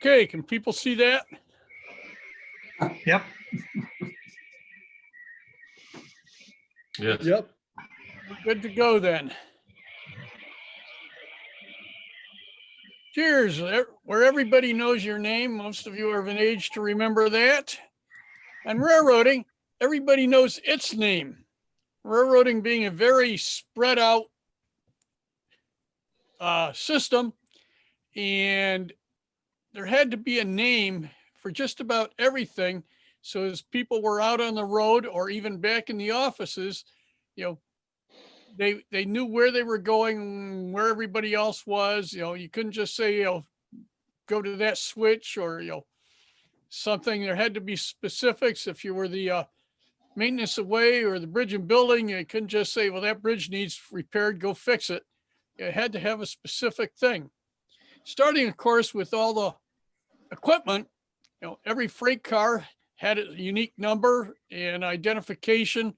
Okay, can people see that? Yep. Yes. Yep. Good to go then. Cheers, where everybody knows your name. Most of you are of an age to remember that. And railroading, everybody knows its name. Railroading being a very spread out system, and there had to be a name for just about everything. So as people were out on the road or even back in the offices, you know, they knew where they were going, where everybody else was. You know, you couldn't just say, you know, go to that switch or, you know, something. There had to be specifics. If you were the maintenance away or the bridge and building, you couldn't just say, well, that bridge needs repaired, go fix it. It had to have a specific thing. Starting, of course, with all the equipment, you know, every freight car had a unique number and identification.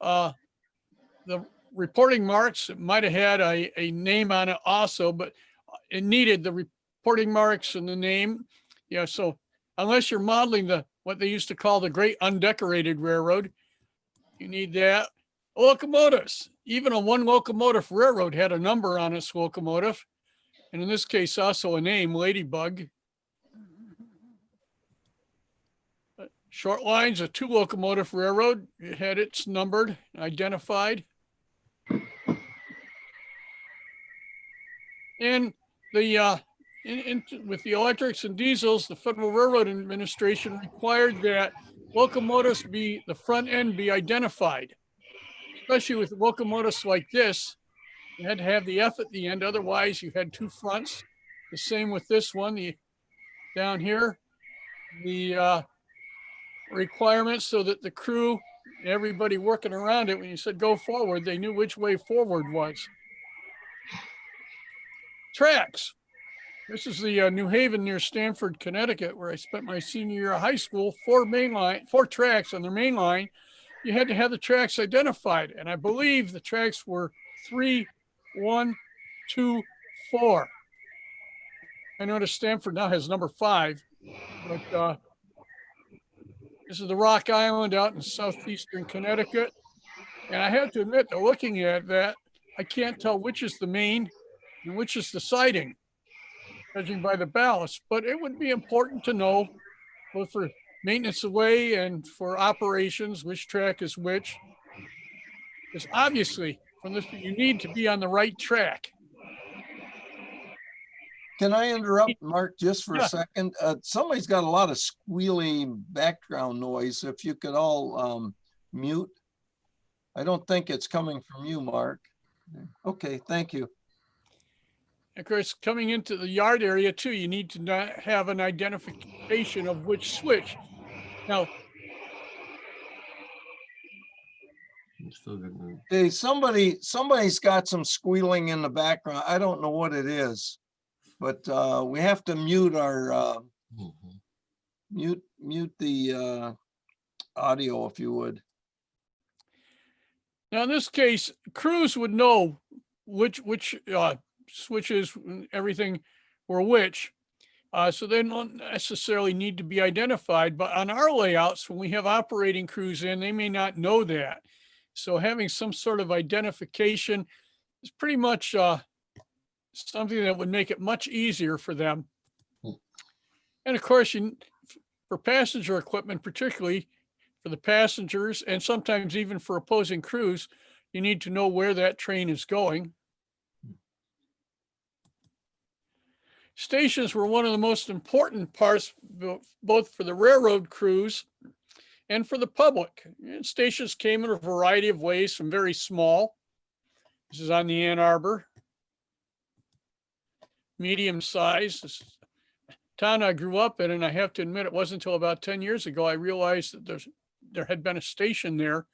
The reporting marks might have had a name on it also, but it needed the reporting marks and the name. You know, so unless you're modeling what they used to call the great undecorated railroad, you need that. Locomotives, even a one locomotive railroad had a number on its locomotive. And in this case, also a name, Ladybug. Short lines, a two locomotive railroad, it had its numbered, identified. And the with the electrics and diesels, the Federal Railroad Administration required that locomotives the front end be identified, especially with locomotives like this. You had to have the F at the end, otherwise you had two fronts. The same with this one, down here, the requirements so that the crew, everybody working around it, when you said go forward, they knew which way forward was. Tracks. This is the New Haven near Stamford, Connecticut, where I spent my senior year of high school. Four tracks on their main line. You had to have the tracks identified. And I believe the tracks were 3, 1, 2, 4. I noticed Stamford now has number 5, but this is the Rock Island out in southeastern Connecticut. And I have to admit, that looking at that, I can't tell which is the main and which is the siding, judging by the ballast. But it would be important to know, both for maintenance away and for operations, which track is which. Because obviously, from this, you need to be on the right track. Can I interrupt, Mark, just for a second? Somebody's got a lot of squealing background noise. If you could all mute. I don't think it's coming from you, Mark. Okay, thank you. Of course, coming into the yard area too, you need to not have an identification of which switch. Now, hey, somebody's got some squealing in the background. I don't know what it is, but we have to mute our mute the audio, if you would. Now, in this case, crews would know which switches and everything were which. So they don't necessarily need to be identified, but on our layouts, when we have operating crews in, they may not know that. So having some sort of identification is pretty much something that would make it much easier for them. And of course, for passenger equipment, particularly for the passengers and sometimes even for opposing crews, you need to know where that train is going. Stations were one of the most important parts, both for the railroad crews and for the public. And stations came in a variety of ways, from very small. This is on the Ann Arbor. Medium size. This town I grew up in, and I have to admit, it wasn't until about 10 years ago I realized that there had been a station there.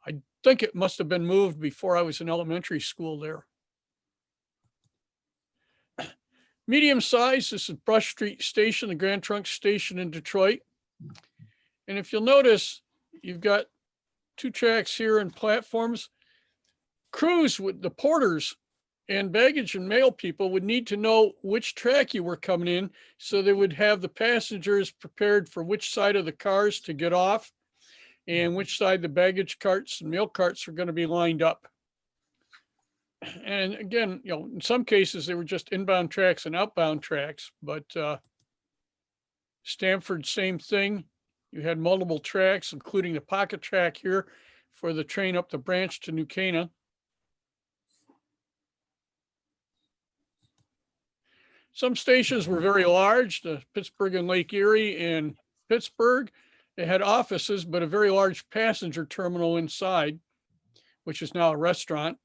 I think it must have been moved before I was in elementary school there. Medium size, this is Brush Street Station, the Grand Trunk Station in Detroit. And if you'll notice, you've got 2 tracks here and platforms. Crews, with the porters, and baggage and mail people would need to know which track you were coming in, so they would have the passengers prepared for which side of the cars to get off and which side the baggage carts and mail carts were going to be lined up. And again, in some cases, they were just inbound tracks and outbound tracks, but Stamford, same thing. You had multiple tracks, including the pocket track here for the train up the branch to New Cana. Some stations were very large, the Pittsburgh and Lake Erie and Pittsburgh. They had offices, but a very large passenger terminal inside, which is now a restaurant.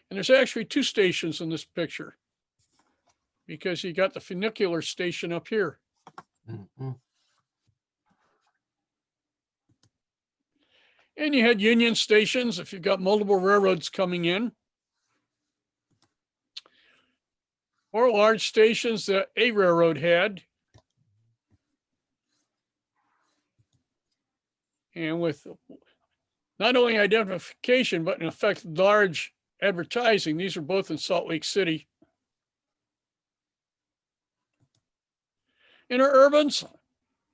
And there's actually two stations in this picture because you got the funicular station up here. Mhm. And you had union stations if you've got multiple railroads coming in. Or large stations that a railroad had. And with not only identification, but in effect, large advertising. These are both in Salt Lake City. Interurbans,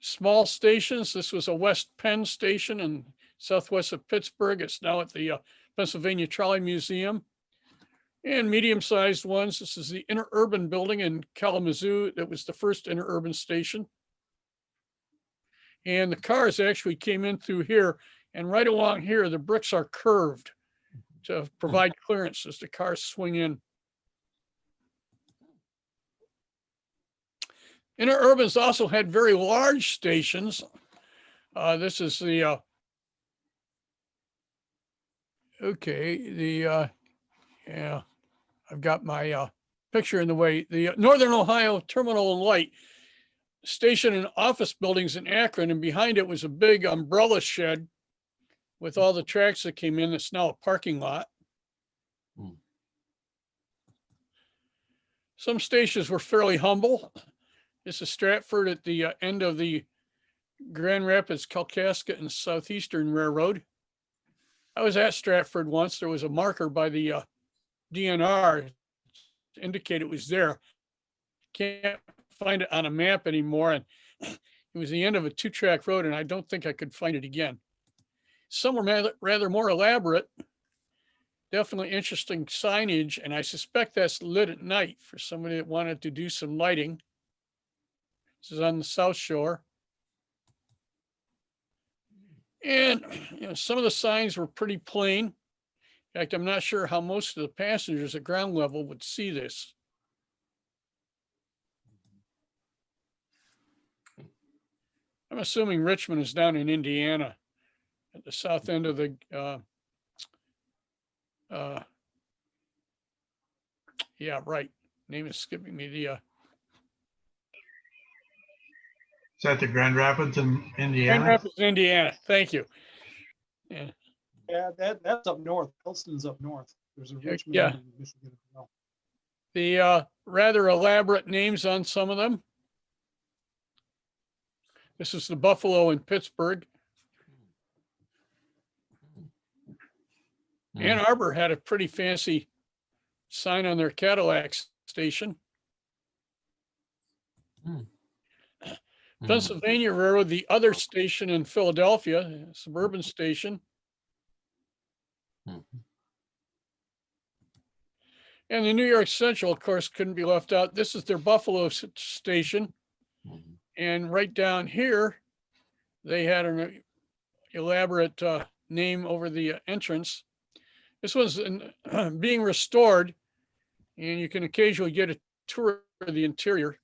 small stations. This was a West Penn station in southwest of Pittsburgh. It's now at the Pennsylvania Trolley Museum. And medium-sized ones. This is the Interurban building in Kalamazoo. That was the first interurban station. And the cars actually came in through here. And right along here, the bricks are curved to provide clearance as the cars swing in. Interurbans also had very large stations. This is the, yeah, I've got my picture in the way. The Northern Ohio Terminal and Light station and office buildings in Akron, and behind it was a big umbrella shed with all the tracks that came in. It's now a parking lot. Hmm. Some stations were fairly humble. This is Stratford at the end of the Grand Rapids, Kalkaska and Southeastern Railroad. I was at Stratford once. There was a marker by the DNR to indicate it was there. Can't find it on a map anymore. And it was the end of a 2-track road, and I don't think I could find it again. Some were rather more elaborate, definitely interesting signage, and I suspect that's lit at night for somebody that wanted to do some lighting. This is on the South Shore. And some of the signs were pretty plain. In fact, I'm not sure how most of the passengers at ground level would see this. I'm assuming Richmond is down in Indiana at the south end of the, yeah, right. Name is skipping me. The Is that the Grand Rapids in Grand Indiana? Rapids, Indiana. Thank you. Yeah, Yeah, that's up north. Elston's up north. There's a Richmond yeah. in Michigan as well. The rather elaborate names on some of them. This is the Buffalo in Pittsburgh. Ann Arbor had a pretty fancy sign on their Cadillac station. Pennsylvania Railroad, the other station in Philadelphia, a suburban station. And the New York Central, of course, couldn't be left out. This is their Buffalo station. And right down here, they had an elaborate name over the entrance. This was being restored, and you can occasionally get a tour of the interior.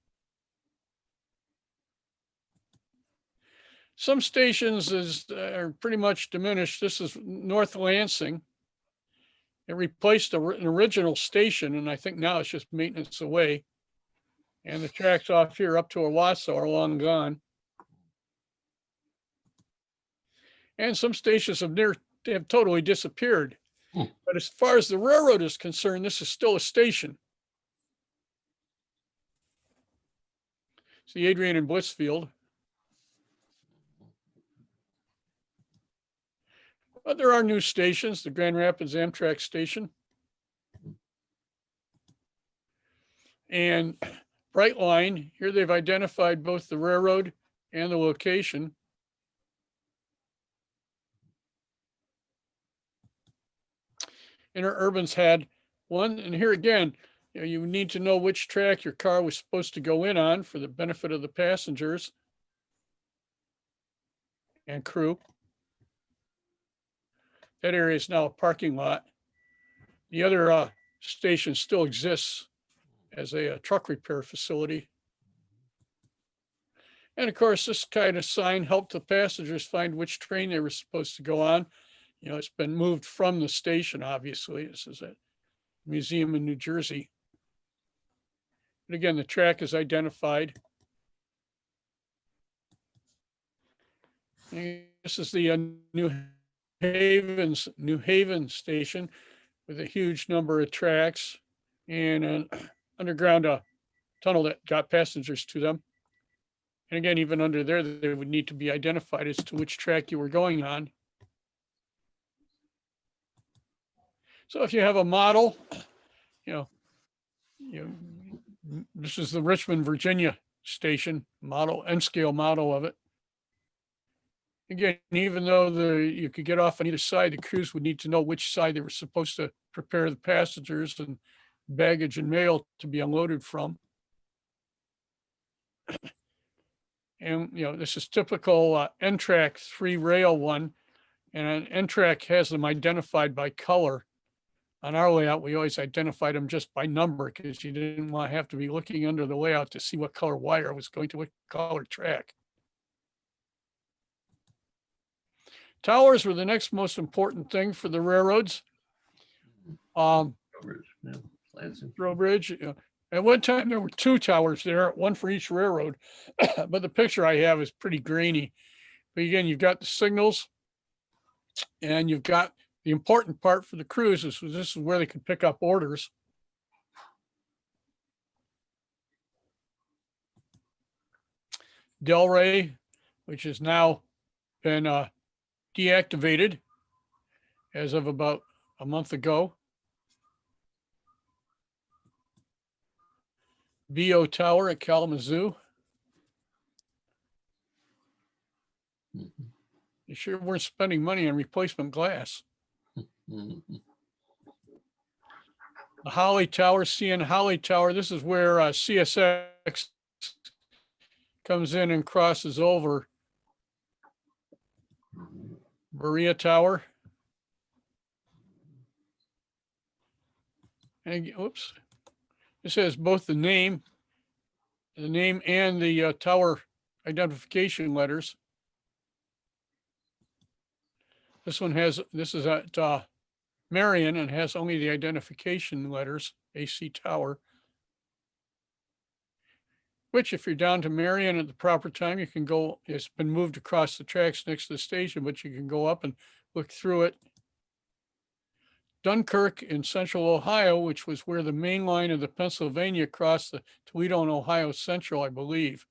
Some stations are pretty much diminished. This is North Lansing. It replaced an original station, and I think now it's just maintenance away. And the tracks off here up to Owasso are long gone. And some stations have totally disappeared. But as far as the railroad is concerned, this is still a station. It's the Adrian and Blissfield. But there are new stations, the Grand Rapids Amtrak station. And Brightline, here they've identified both the railroad and the location. Interurban's had one, and here again, you need to know which track your car was supposed to go in on for the benefit of the passengers and crew. That area is now a parking lot. The other station still exists as a truck repair facility. And of course, this kind of sign helped the passengers find which train they were supposed to go on. It's been moved from the station, obviously. This is a museum in New Jersey. And again, the track is identified. And this is the New Haven station with a huge number of tracks and an underground tunnel that got passengers to them. And again, even under there, they would need to be identified as to which track you were going on. So if you have a model, this is the Richmond, Virginia station model, N-scale model of it. Again, even though you could get off on either side, the crews would need to know which side they were supposed to prepare the passengers and baggage and mail to be unloaded from. And, this is typical N-track 3 rail one, and an N-track has them identified by color. On our layout, we always identified them just by number because you didn't want to have to be looking under the layout to see what color wire was going to what color track. Towers were the next most important thing for the railroads. Trowbridge. At one time, there were 2 towers there, one for each railroad. But the picture I have is pretty grainy. But again, you've got the signals and you've got the important part for the crews. This is where they could pick up orders. Delray, which has now been deactivated as of about a month ago. BO Tower at Kalamazoo. You sure weren't spending money on replacement glass. The Holly Tower, CN Holly Tower. This is where CSX comes in and crosses over. Berea Tower. And oops, this has both the name and the tower identification letters. This is at Marion and has only the identification letters, AC Tower. Which if you're down to Marion at the proper time, you can go, it's been moved across the tracks next to the station, but you can go up and look through it. Dunkirk in central Ohio, which was where the main line of the Pennsylvania crossed the Toledo and Ohio Central, I believe.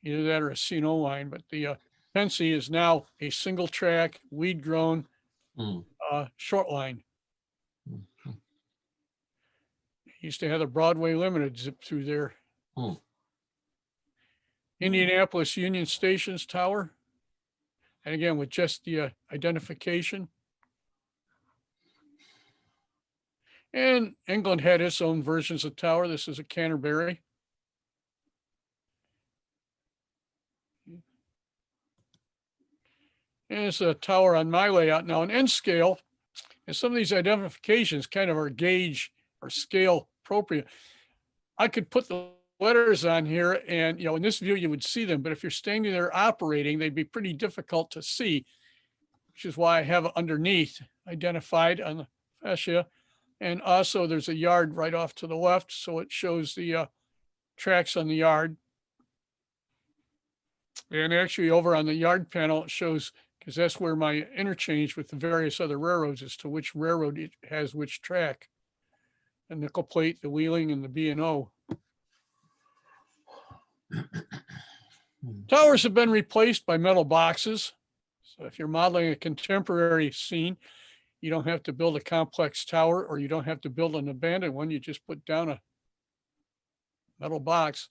Either that or a C&O line, but the Pennsy is now a single track, weed grown short line. Used to have the Broadway Limited zip through there. Indianapolis Union Stations Tower. And again, with just the identification. And England had its own versions of tower. This is a Canterbury. And it's a tower on my layout. Now, an N scale, and some of these identifications kind of are gauge or scale appropriate. I could put the letters on here and, in this view, you would see them. But if you're standing there operating, they'd be pretty difficult to see, which is why I have underneath identified on the fascia. And also there's a yard right off to the left. So it shows the tracks on the yard. And actually over on the yard panel, it shows, because that's where my interchange with the various other railroads as to which railroad it has which track. The nickel plate, the Wheeling, and the B&O. Towers have been replaced by metal boxes. So if you're modeling a contemporary scene, you don't have to build a complex tower, or you don't have to build an abandoned one. You just put down a metal box.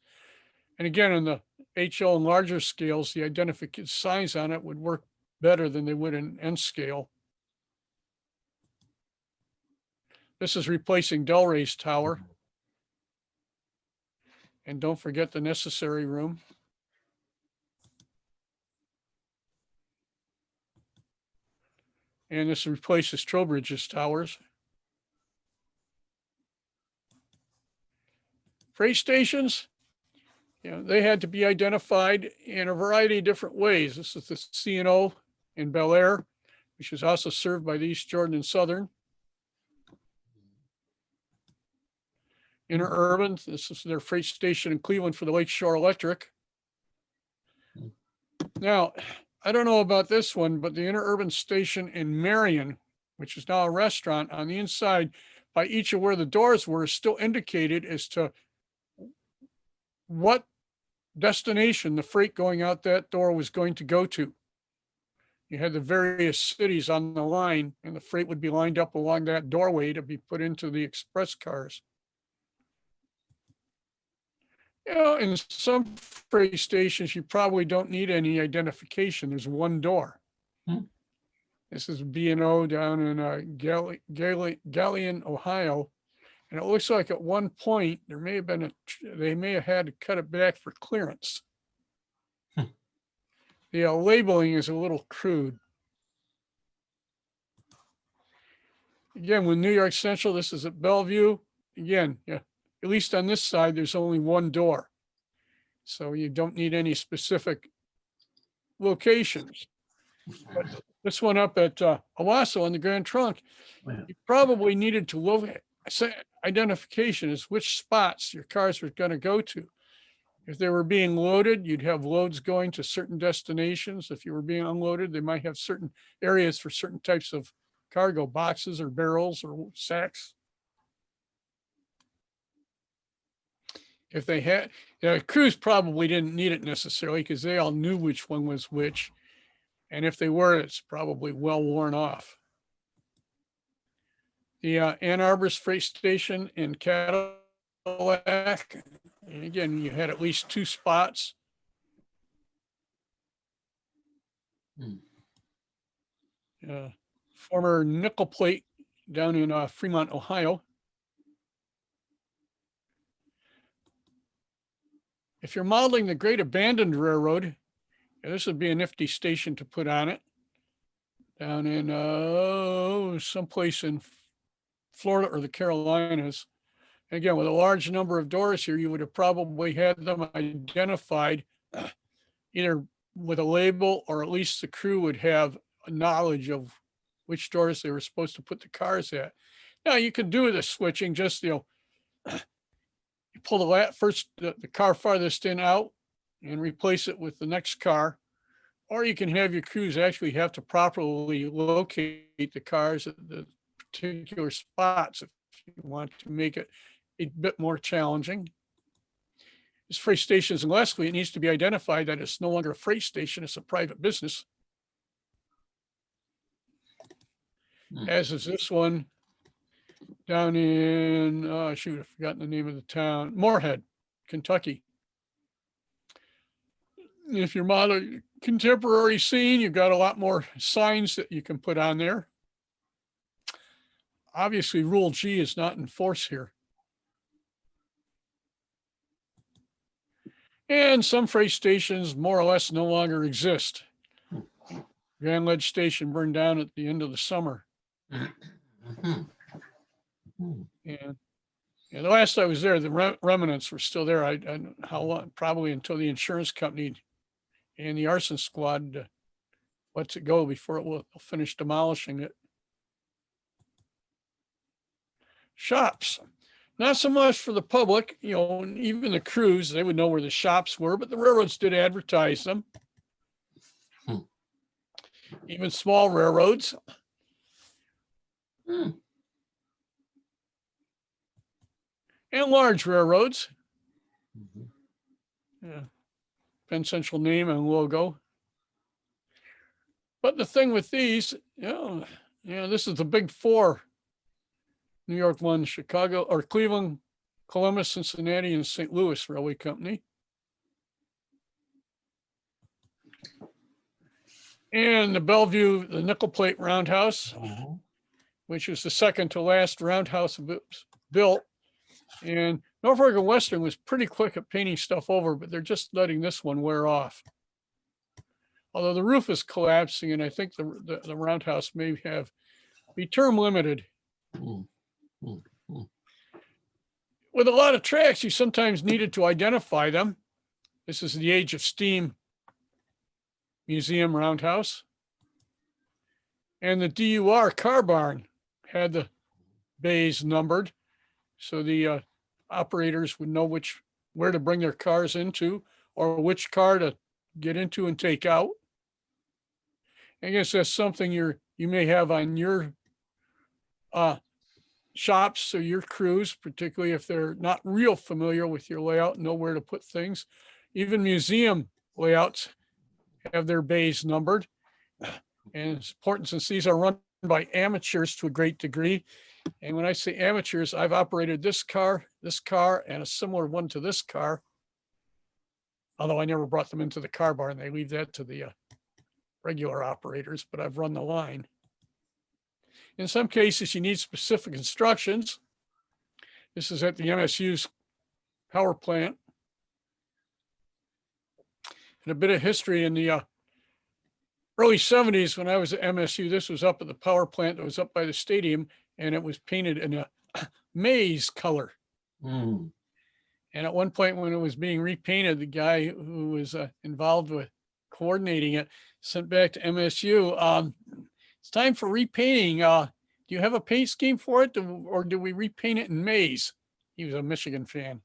And again, in the HO and larger scales, the identification signs on it would work better than they would in N scale. This is replacing Delray's tower. And don't forget the necessary room. And this replaces Trowbridge's towers. Freight stations, they had to be identified in a variety of different ways. This is the C&O in Bel Air, which is also served by the East Jordan and Southern. Interurban, this is their freight station in Cleveland for the Lakeshore Electric. Now, I don't know about this one, but the interurban station in Marion, which is now a restaurant, on the inside by each of where the doors were, is still indicated as to what destination the freight going out that door was going to go to. You had the various cities on the line, and the freight would be lined up along that doorway to be put into the express cars. In some freight stations, you probably don't need any identification. There's one door. This is B&O down in Galion, Ohio. And it looks like at one point, there may have been they may have had to cut it back for clearance. The labeling is a little crude. Again, with New York Central, this is at Bellevue. Again, at least on this side, there's only one door. So you don't need any specific locations. But this one up at Owasso on the Grand Trunk, you probably needed to look at identification as which spots your cars were going to go to. If they were being loaded, you'd have loads going to certain destinations. If you were being unloaded, they might have certain areas for certain types of cargo, boxes or barrels or sacks. If they had, crews probably didn't need it necessarily because they all knew which one was which. And if they were, it's probably well worn off. The Ann Arbor's freight station in Cadillac, and again, you had at least two spots. Former nickel plate down in Fremont, Ohio. If you're modeling the Great Abandoned Railroad, this would be a nifty station to put on it. Down in someplace in Florida or the Carolinas. Again, with a large number of doors here, you would have probably had them identified either with a label, or at least the crew would have a knowledge of which doors they were supposed to put the cars at. Now you could do the switching, just, you pull the car farthest in out and replace it with the next car. Or you can have your crews actually have to properly locate the cars at the particular spots if you want to make it a bit more challenging. This freight stations in Leslie, it needs to be identified that it's no longer a freight station, it's a private business. As is this one down in, I've forgotten the name of the town, Moorhead, Kentucky. If you're modeling contemporary scene, you've got a lot more signs that you can put on there. Obviously, Rule G is not in force here. And some freight stations more or less no longer exist. Grand Ledge Station burned down at the end of the summer. And the last I was there, the remnants were still there. I don't know how long, probably until the insurance company and the arson squad lets it go before it will finish demolishing it. Shops, not so much for the public, even the crews, they would know where the shops were, but the railroads did advertise them. Even small railroads. And large railroads. Penn Central name and logo. But the thing with these, this is the big four. New York, London, Chicago, or Cleveland, Columbus, Cincinnati, and St. Louis Railway Company. And the Bellevue, the nickel plate roundhouse, Mhm. which was the second to last roundhouse built. And Norfolk and Western was pretty quick at painting stuff over, but they're just letting this one wear off. Although the roof is collapsing, and I think the roundhouse may be term limited. Mm. With a lot of tracks, you sometimes needed to identify them. This is the Age of Steam Museum Roundhouse. And the DUR car barn had the bays numbered, so the operators would know where to bring their cars into or which car to get into and take out. I guess that's something you may have on your shops or your crews, particularly if they're not real familiar with your layout, know where to put things. Even museum layouts have their bays numbered. And it's important since these are run by amateurs to a great degree. And when I say amateurs, I've operated this car, and a similar one to this car. Although I never brought them into the car barn. They leave that to the regular operators, but I've run the line. In some cases, you need specific instructions. This is at the MSU's power plant. And a bit of history in the early 70s when I was at MSU, this was up at the power plant that was up by the stadium, and it was painted in a maize color. Mm. And at one point when it was being repainted, the guy who was involved with coordinating it sent back to MSU, it's time for repainting. Do you have a paint scheme for it, or do we repaint it in maize? He was a Michigan fan.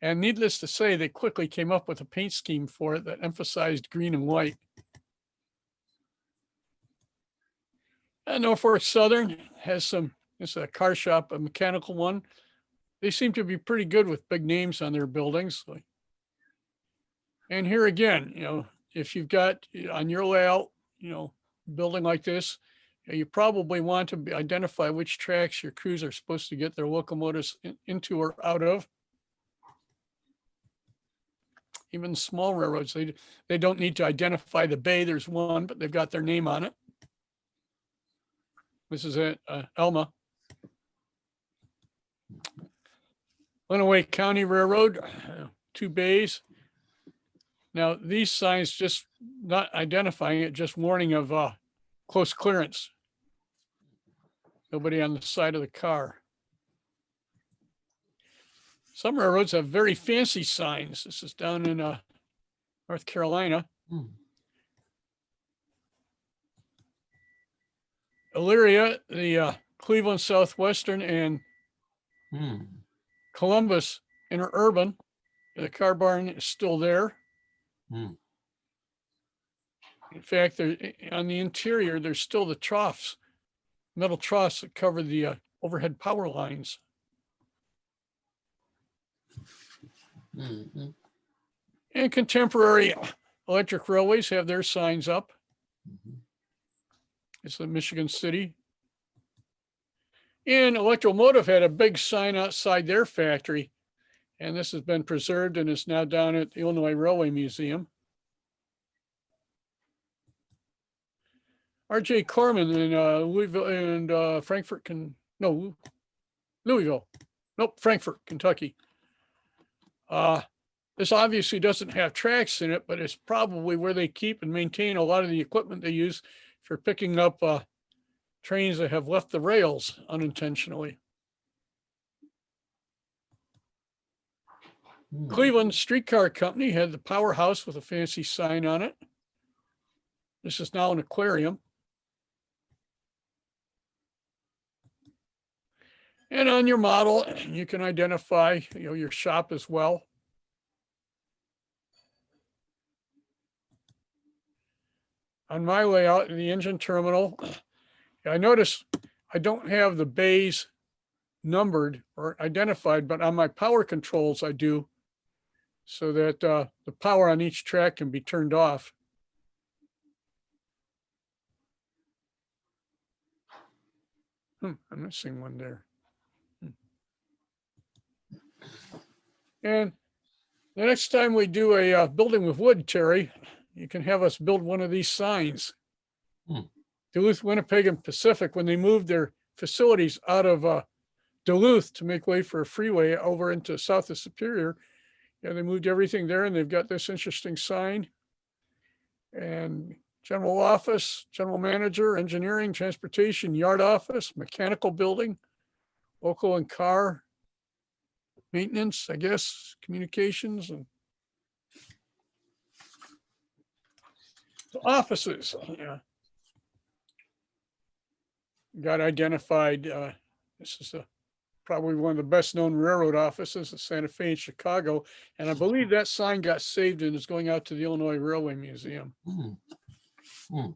And needless to say, they quickly came up with a paint scheme for it that emphasized green and white. And Norfolk Southern has it's a car shop, a mechanical one. They seem to be pretty good with big names on their buildings. And here again, if you've got on your layout, building like this, you probably want to identify which tracks your crews are supposed to get their locomotives into or out of. Even small railroads, they don't need to identify the bay. There's one, but they've got their name on it. This is at Elma. Lenawee County Railroad, 2 bays. Now, these signs just not identifying it, just warning of close clearance. Nobody on the side of the car. Some railroads have very fancy signs. This is down in North Carolina. Mm. Elyria, the Cleveland Southwestern and Mm. Columbus Interurban. The car barn is still there. Mm. In fact, on the interior, there's still the troughs, metal troughs that cover the overhead power lines. Mm. And contemporary electric railways have their signs up. Mhm. It's in Michigan City. And Electromotive had a big sign outside their factory. And this has been preserved and is now down at the Illinois Railway Museum. R.J. Corman in Louisville and Frankfort, Louisville. Nope, Frankfort, Kentucky. This obviously doesn't have tracks in it, but it's probably where they keep and maintain a lot of the equipment they use for picking up trains that have left the rails unintentionally. Mm. Cleveland Streetcar Company had the powerhouse with a fancy sign on it. This is now an aquarium. And on your model, you can identify your shop as well. On my layout in the engine terminal, I notice I don't have the bays numbered or identified, but on my power controls I do, so that the power on each track can be turned off. I'm missing one there. And the next time we do a building with wood, Terry, you can have us build one of these signs. Hmm. Duluth, Winnipeg, and Pacific, when they moved their facilities out of Duluth to make way for a freeway over into south of Superior, yeah, they moved everything there, and they've got this interesting sign. And general office, general manager, engineering, transportation, yard office, mechanical building, local and car maintenance, I guess, communications and offices. Yeah. Got identified. This is probably one of the best known railroad offices in Santa Fe and Chicago. And I believe that sign got saved and is going out to the Illinois Railway Museum. Hmm. Hmm.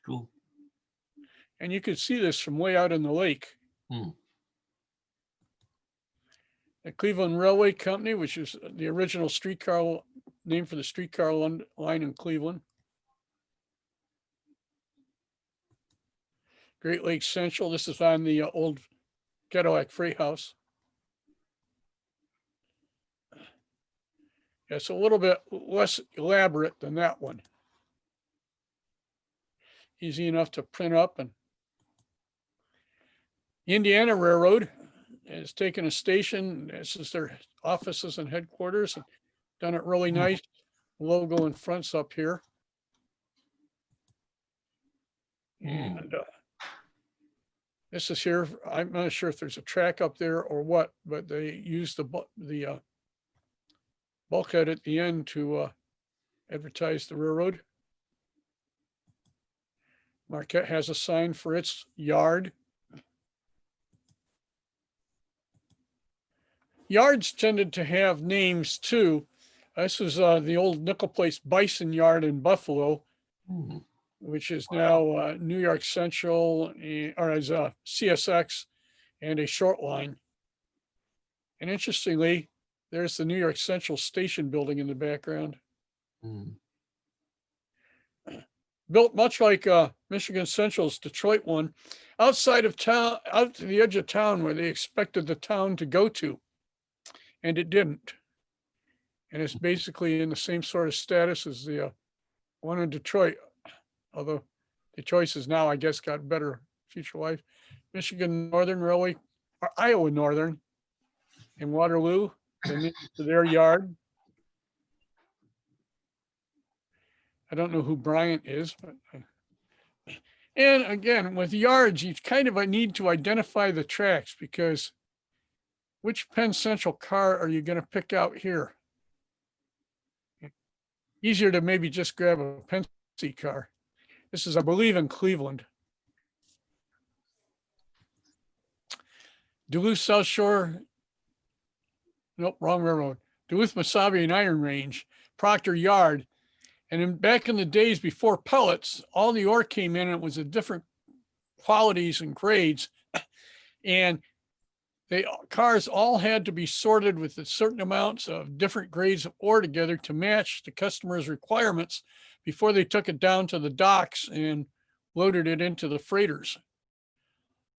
Cool. And you can see this from way out in the lake. Hmm. The Cleveland Railway Company, which is the original streetcar name for the streetcar line in Cleveland. Great Lakes Central. This is on the old Cadillac Freight House. Yeah, it's a little bit less elaborate than that one. Easy enough to print up. And Indiana Railroad has taken a station. This is their offices and headquarters, and done it really nice. Logo in front's up here. And this is here. I'm not sure if there's a track up there or what, but they use the bulkhead at the end to advertise the railroad. Marquette has a sign for its yard. Yards tended to have names too. This is the old nickel place Bison Yard in Buffalo, Hmm. which is now New York Central, or as CSX and a short line. And interestingly, there's the New York Central station building in the background. Hmm. Built much like Michigan Central's Detroit one, outside of town, out to the edge of town where they expected the town to go to. And it didn't. And it's basically in the same sort of status as the one in Detroit, although the choices now, I guess, got better future life. Michigan Northern Railway, or Iowa Northern in Waterloo, to their yard. I don't know who Bryant is, but. And again, with yards, you kind of need to identify the tracks, because which Penn Central car are you going to pick out here? Easier to maybe just grab a Penn car. This is, I believe, in Cleveland. Duluth South Shore. Nope, wrong railroad. Duluth, Mesabi and Iron Range, Proctor Yard. And back in the days before pellets, all the ore came in and it was a different qualities and grades. And the cars all had to be sorted with a certain amounts of different grades of ore together to match the customer's requirements before they took it down to the docks and loaded it into the freighters.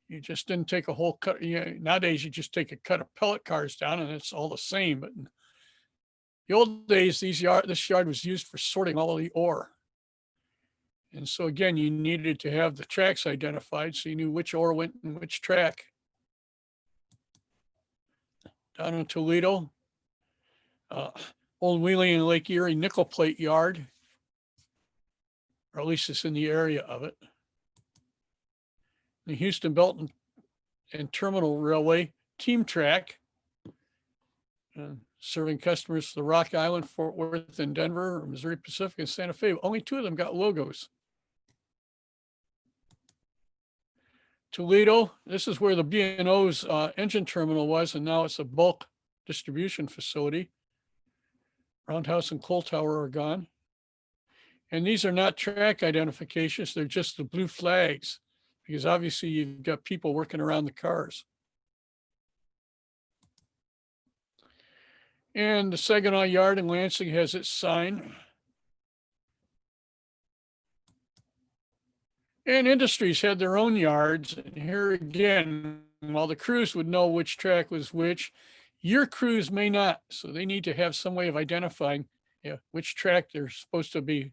You just didn't take a whole cut. Nowadays, you just take a cut of pellet cars down and it's all the same. But in the old days, this yard was used for sorting all of the ore. And so again, you needed to have the tracks identified so you knew which ore went in which track. Down in Toledo, Old Wheeling and Lake Erie nickel plate yard, or at least it's in the area of it. The Houston Belt and Terminal Railway Team Track, serving customers to the Rock Island, Fort Worth, and Denver, Missouri Pacific, and Santa Fe. Only two of them got logos. Toledo, this is where the B&O's engine terminal was, and now it's a bulk distribution facility. Roundhouse and Coal Tower are gone. And these are not track identifications, they're just the blue flags, because obviously you've got people working around the cars. And the Saginaw Yard in Lansing has its sign. And industries had their own yards. And here again, While the crews would know which track was which, your crews may not. So they need to have some way of identifying which track they're supposed to be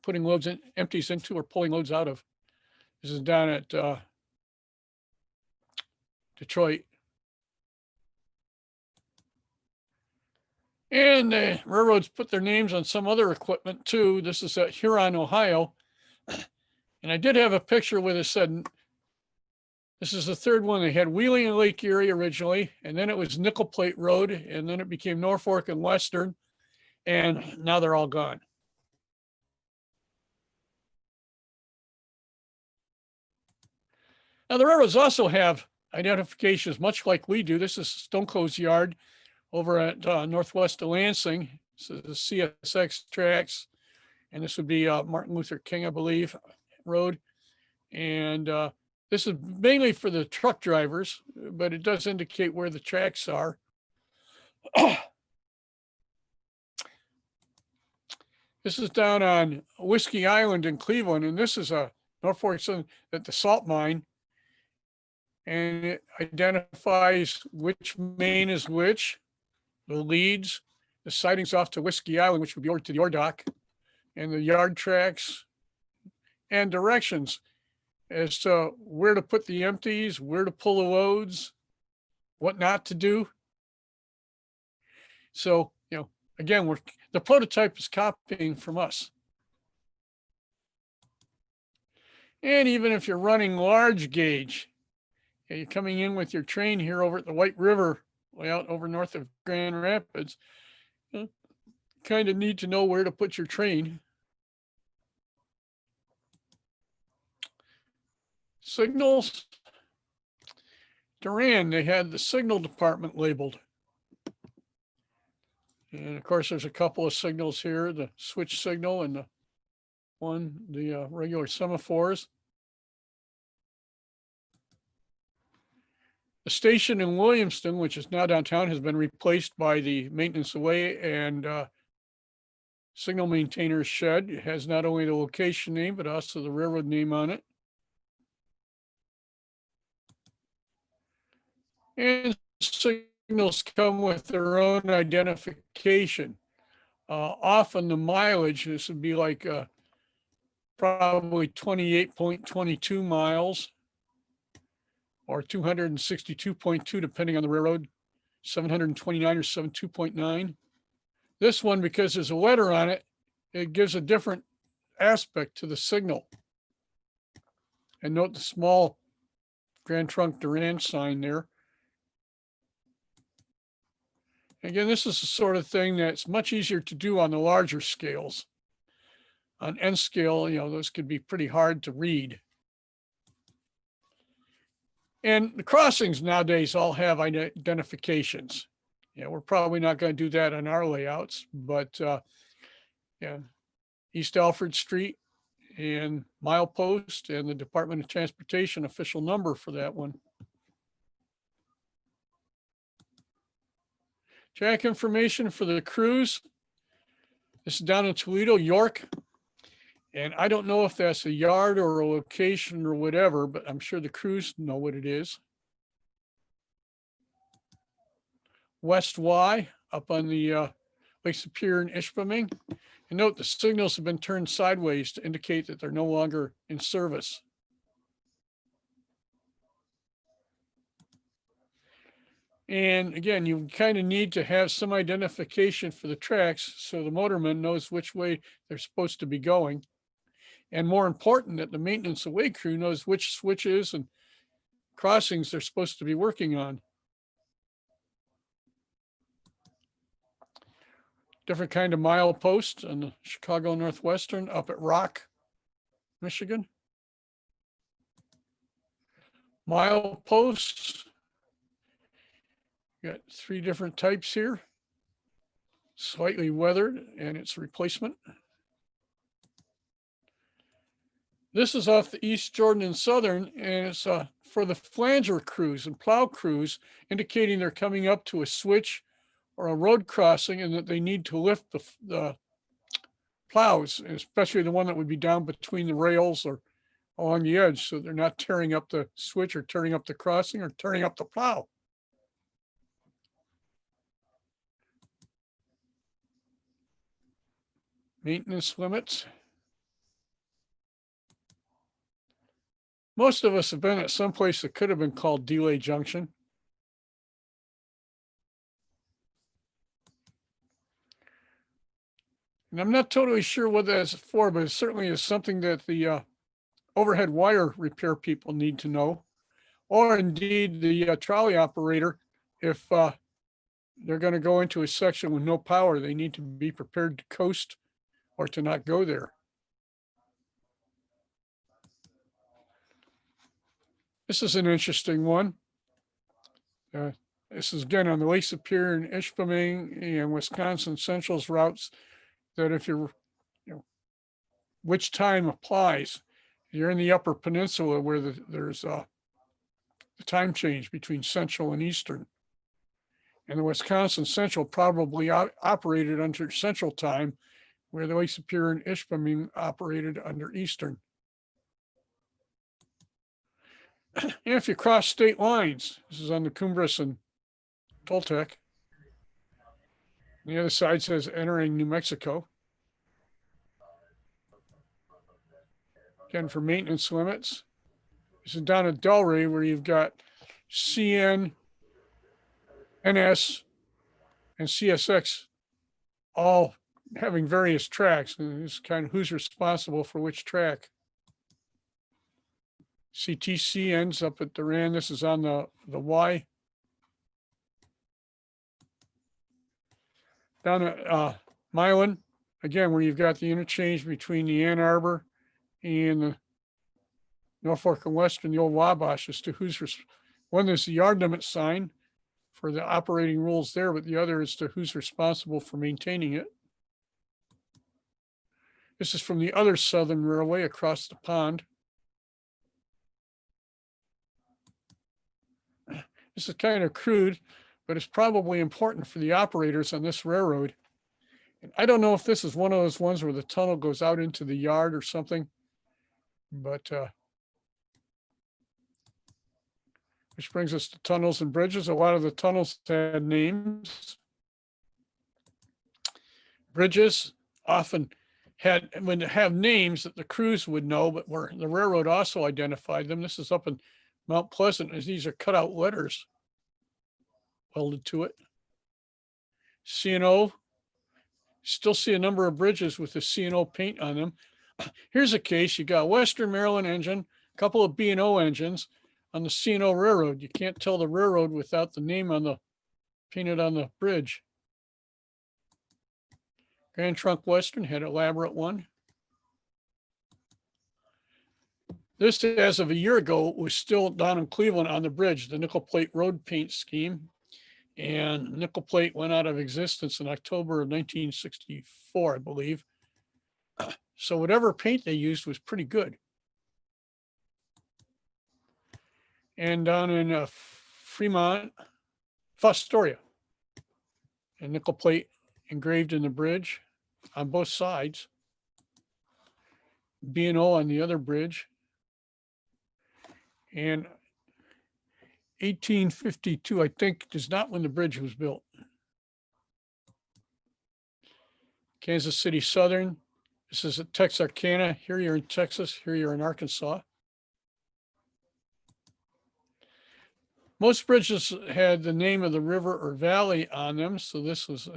putting loads in, empties into, or pulling loads out of. This is down at Detroit. And the railroads put their names on some other equipment too. This is at Huron, Ohio. And I did have a picture where it said, this is the third one. They had Wheeling and Lake Erie originally, and then it was Nickel Plate Road, and then it became Norfolk and Western, and now they're all gone. Now the railroads also have identifications, much like we do. This is Stoneco's Yard over at northwest of Lansing. This is the CSX tracks, and this would be Martin Luther King, I believe, Road. And this is mainly for the truck drivers, but it does indicate where the tracks are. This is down on Whiskey Island in Cleveland, and this is a Norfolk Southern at the salt mine. And it identifies which main is which, the leads, the sidings off to Whiskey Island, which would be over to the ore dock, and the yard tracks, and directions as to where to put the empties, where to pull the loads, what not to do. So, again, the prototype is copying from us. And even if you're running large gauge, you're coming in with your train here over at the White River, way out over north of Grand Rapids, kind of need to know where to put your train. Signals. Duran, they had the signal department labeled. And of course, there's a couple of signals here, the switch signal and the regular semaphores. The station in Williamston, which is now downtown, has been replaced by the maintenance away and signal maintainer's shed. It has not only the location name, but also the railroad name on it. And signals come with their own identification. Often the mileage, this would be like probably 28.22 miles or 262.2, depending on the railroad, 729 or 72.9. This one, because there's a letter on it, it gives a different aspect to the signal. And note the small Grand Trunk Duran sign there. Again, this is the sort of thing that's much easier to do on the larger scales. On N scale, those could be pretty hard to read. And the crossings nowadays all have identifications. We're probably not going to do that on our layouts, but East Alfred Street and milepost and the Department of Transportation official number for that one. Track information for the crews. This is down in Toledo, York. And I don't know if that's a yard or a location or whatever, but I'm sure the crews know what it is. West Y up on the Lake Superior and Ishpeming. And note the signals have been turned sideways to indicate that they're no longer in service. And again, you kind of need to have some identification for the tracks so the motorman knows which way they're supposed to be going. And more important, that the maintenance away crew knows which switches and crossings they're supposed to be working on. Different kind of milepost on the Chicago Northwestern up at Rock, Michigan. Mileposts. Got 3 different types here. Slightly weathered and its replacement. This is off the East Jordan and Southern, and it's for the flanger crews and plow crews, indicating they're coming up to a switch or a road crossing and that they need to lift the plows, especially the one that would be down between the rails or along the edge so they're not tearing up the switch or tearing up the crossing or tearing up the plow. Maintenance limits. Most of us have been at some place that could have been called Delay Junction. And I'm not totally sure what that's for, but it certainly is something that the overhead wire repair people need to know, or indeed the trolley operator. If they're going to go into a section with no power, they need to be prepared to coast or to not go there. This is an interesting one. This is again on the Lake Superior and Ishpeming and Wisconsin Central's routes, that if you're, which time applies. You're in the Upper Peninsula where there's the time change between Central and Eastern. And the Wisconsin Central probably operated under Central Time, where the Lake Superior and Ishpeming operated under Eastern. And if you cross state lines, this is on the Cumbres and Toltec. The other side says entering New Mexico. Again, for maintenance limits. This is down at Delray where you've got CN, NS, and CSX all having various tracks. And it's kind of who's responsible for which track. CTC ends up at Duran. This is on the Y. Down at Milan, again, where you've got the interchange between the Ann Arbor and the Norfolk and Western, the old Wabash, as to who's, one is the yard limit sign for the operating rules there, but the other is to who's responsible for maintaining it. This is from the other Southern Railway across the pond. This is kind of crude, but it's probably important for the operators on this railroad. And I don't know if this is one of those ones where the tunnel goes out into the yard or something, but which brings us to tunnels and bridges. A lot of the tunnels had names. Bridges often had, when they have names that the crews would know, but where the railroad also identified them. This is up in Mount Pleasant, as these are cut out letters welded to it. C&O, still see a number of bridges with the C&O paint on them. Here's a case, you got Western Maryland engine, a couple of B&O engines on the C&O Railroad. You can't tell the railroad without the name on the, painted on the bridge. Grand Trunk Western had an elaborate one. This, as of a year ago, was still down in Cleveland on the bridge, the nickel plate road paint scheme. And nickel plate went out of existence in October of 1964, I believe. So whatever paint they used was pretty good. And down in Fremont, Fostoria, and nickel plate engraved in the bridge on both sides. B&O on the other bridge. And 1852, I think, is not when the bridge was built. Kansas City Southern. This is at Texarkana. Here you're in Texas. Here you're in Arkansas. Most bridges had the name of the river or valley on them. So this was,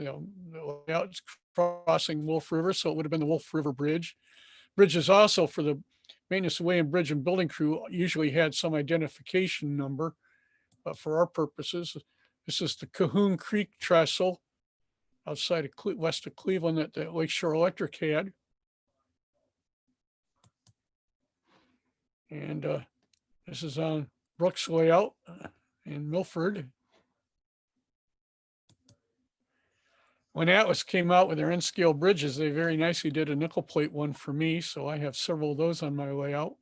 out crossing Wolf River. So it would have been the Wolf River Bridge. Bridges also for the maintenance, way and bridge and building crew usually had some identification number. But for our purposes, this is the Cahoon Creek Trestle outside of west of Cleveland that the Lakeshore Electric had. And this is on Brooks Layout in Milford. When Atlas came out with their N-scale bridges, they very nicely did a nickel plate one for me. So I have several of those on my layout.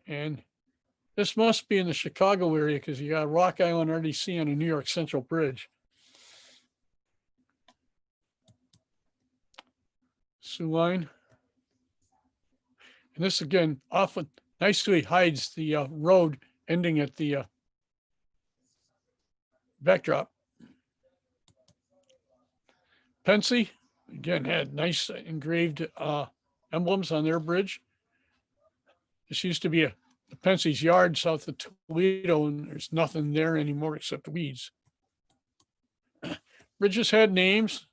And this must be in the Chicago area because you got Rock Island RDC on a New York Central Bridge. Sioux line. And this again often nicely hides the road ending at the backdrop. Pensy, again, had nice engraved emblems on their bridge. This used to be a Pensy's yard south of Toledo, and there's nothing there anymore except weeds. Bridges had names.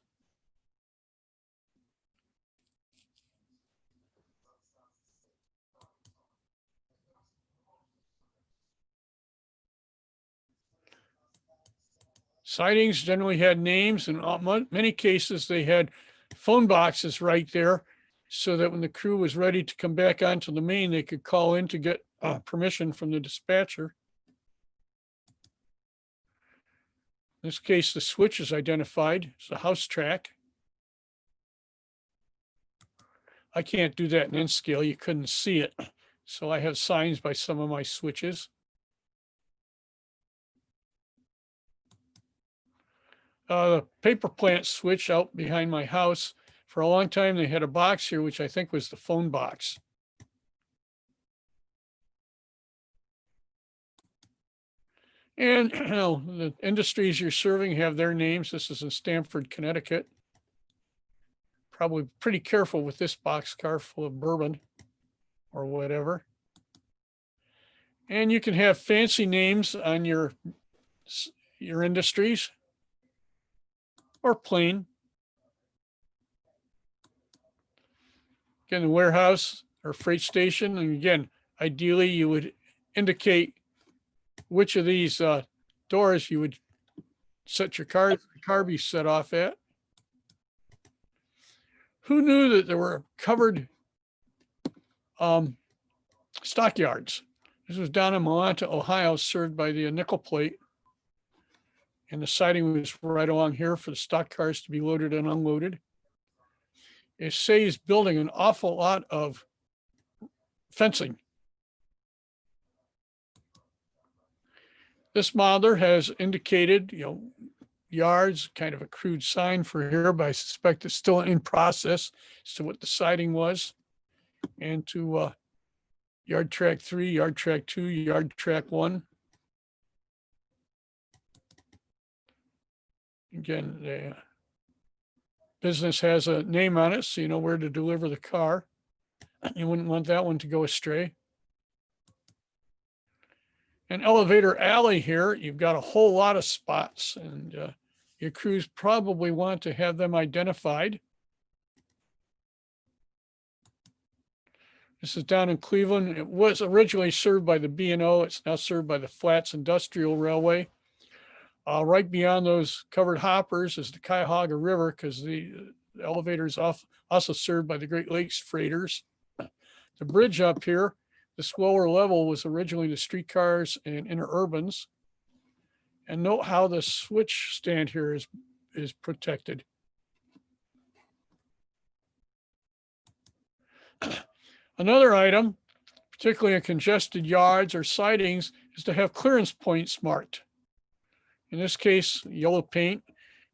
Sidings generally had names, and in many cases they had phone boxes right there so that when the crew was ready to come back onto the main, they could call in to get permission from the dispatcher. In this case, the switch is identified as a house track. I can't do that in N scale. You couldn't see it. So I have signs by some of my switches. The paper plant switch out behind my house. For a long time, they had a box here, which I think was the phone box. And you know, the industries you're serving have their names. This is in Stamford, Connecticut. Probably pretty careful with this boxcar full of bourbon or whatever. And you can have fancy names on your industries or plain. Again, the warehouse or freight station. And again, ideally you would indicate which of these doors you would set your car be set off at. Who knew that there were covered stockyards? This was down in Milanta, Ohio, served by the nickel plate. And the siding was right along here for the stock cars to be loaded and unloaded. It saves building an awful lot of fencing. This modeler has indicated, you know, yards, kind of a crude sign for here, but I suspect it's still in process as to what the siding was. And to yard track 3, yard track 2, yard track 1. Again, the business has a name on it, so you know where to deliver the car. You wouldn't want that one to go astray. An elevator alley here, you've got a whole lot of spots, and your crews probably want to have them identified. This is down in Cleveland. It was originally served by the B&O. It's now served by the Flats Industrial Railway. Right beyond those covered hoppers is the Cuyahoga River, because the elevator is also served by the Great Lakes freighters. The bridge up here, this lower level, was originally the streetcars and interurbans. And note how the switch stand here is protected. Another item, particularly in congested yards or sidings, is to have clearance points marked. In this case, yellow paint.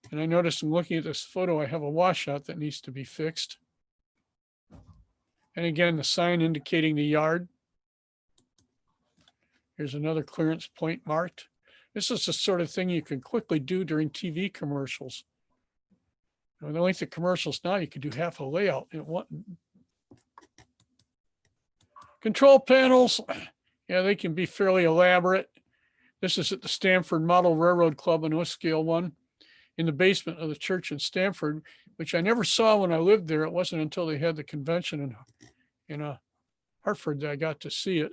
And I noticed in looking at this photo, I have a washout that needs to be fixed. And again, the sign indicating the yard. Here's another clearance point marked. This is the sort of thing you can quickly do during TV commercials. With the length of commercials now, you could do half a layout in one. Control panels, yeah, they can be fairly elaborate. This is at the Stamford Model Railroad Club in Scale 1 in the basement of the church in Stamford, which I never saw when I lived there. It wasn't until they had the convention in Hartford that I got to see it.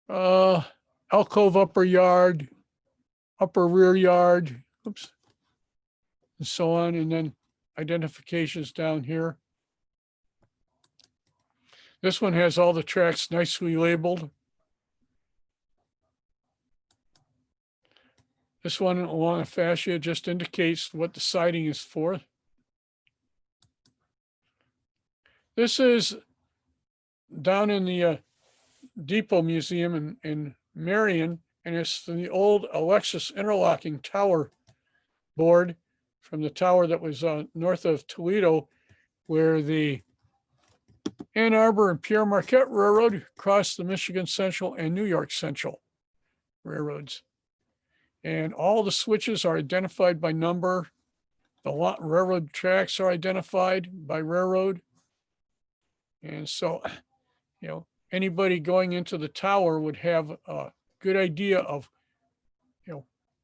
Alcove upper yard, upper rear yard, oops, and so on. And then identifications down here. This one has all the tracks nicely labeled. This one along the fascia just indicates what the siding is for. This is down in the Depot Museum in Marion, and it's the old Alexis interlocking tower board from the tower that was north of Toledo where the Ann Arbor and Pierre Marquette Railroad cross the Michigan Central and New York Central railroads. And all the switches are identified by number. The railroad tracks are identified by railroad. And so, anybody going into the tower would have a good idea of,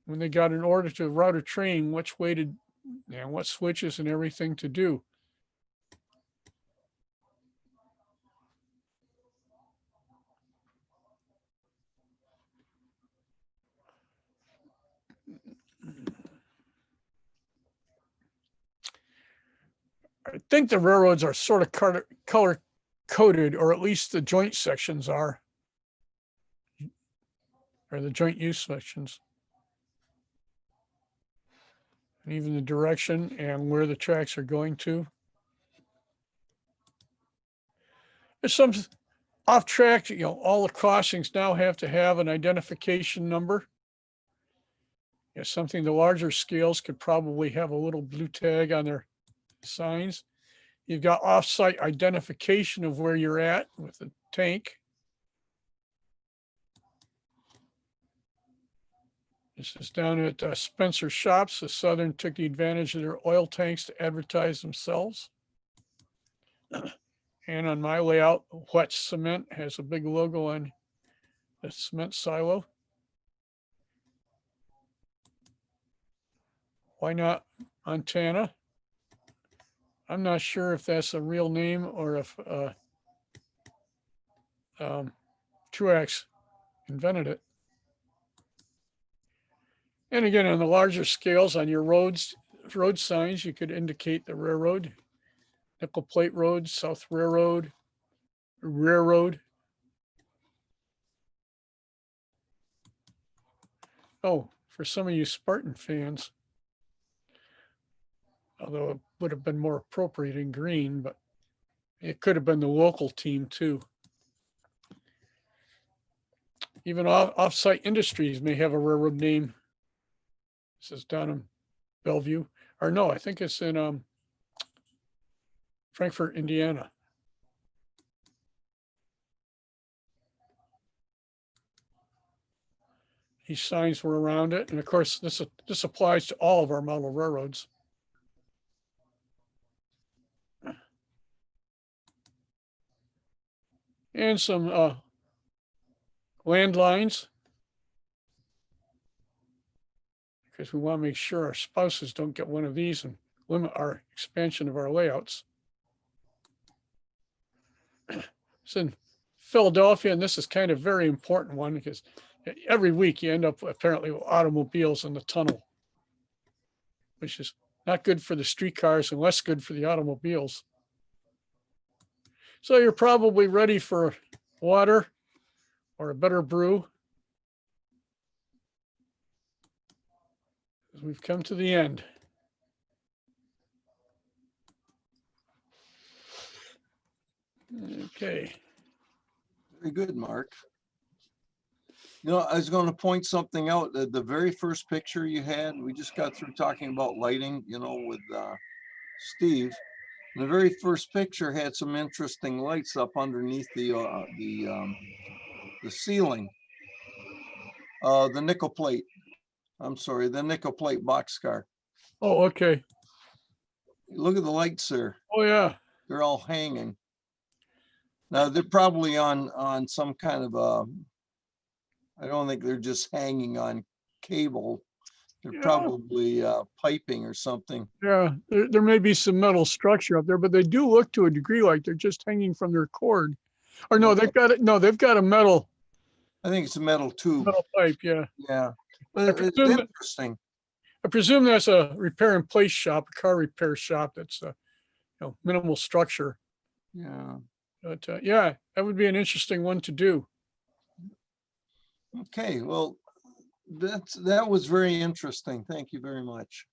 when they got an order to route a train, which way to, what switches and everything to do. I think the railroads are sort of color coded, or at least the joint sections are, or the joint use sections. And even the direction and where the tracks are going to. There's some off track, all the crossings now have to have an identification number. Something the larger scales could probably have a little blue tag on their signs. You've got off-site identification of where you're at with the tank. This is down at Spencer Shops. The Southern took the advantage of their oil tanks to advertise themselves. And on my layout, Wet Cement has a big logo on the cement silo. Why not Montana? I'm not sure if that's a real name or if Truax invented it. And again, on the larger scales on your road signs, you could indicate the railroad, Nickel Plate Road, South Railroad, Railroad. Oh, for some of you Spartan fans, although it would have been more appropriate in green, but it could have been the local team too. Even off-site industries may have a railroad name. This is down in Bellevue, or no, I think it's in Frankfort, Indiana. These signs were around it, and of course, this applies to all of our model railroads. And some landlines, because we want to make sure our spouses don't get one of these and limit our expansion of our layouts. It's in Philadelphia, and this is kind of very important one because every week you end up apparently with automobiles in the tunnel, which is not good for the streetcars and less good for the automobiles. So you're probably ready for water or a better brew. We've come to the end. Okay. Very good, Mark. I was going to point something out. The very first picture you had, we just got through talking about lighting, with Steve. The very first picture had some interesting lights up underneath the ceiling. The nickel plate. I'm sorry, the nickel plate boxcar. Oh, okay. Look at the lights there. Oh, yeah. They're all hanging. Now they're probably on some kind of I don't think they're just hanging on cable. They're probably piping or something. Yeah, there may be some metal structure up there, but they do look to a degree like they're just hanging from their cord. Or no, they've got it. No, they've got a metal I think it's a metal tube. pipe. Yeah. Yeah. But it's presume that- interesting. I presume that's a repair and place shop, a car repair shop. That's minimal structure. Yeah. But yeah, that would be an interesting one to do. Okay, well, that was very interesting. Thank you very much.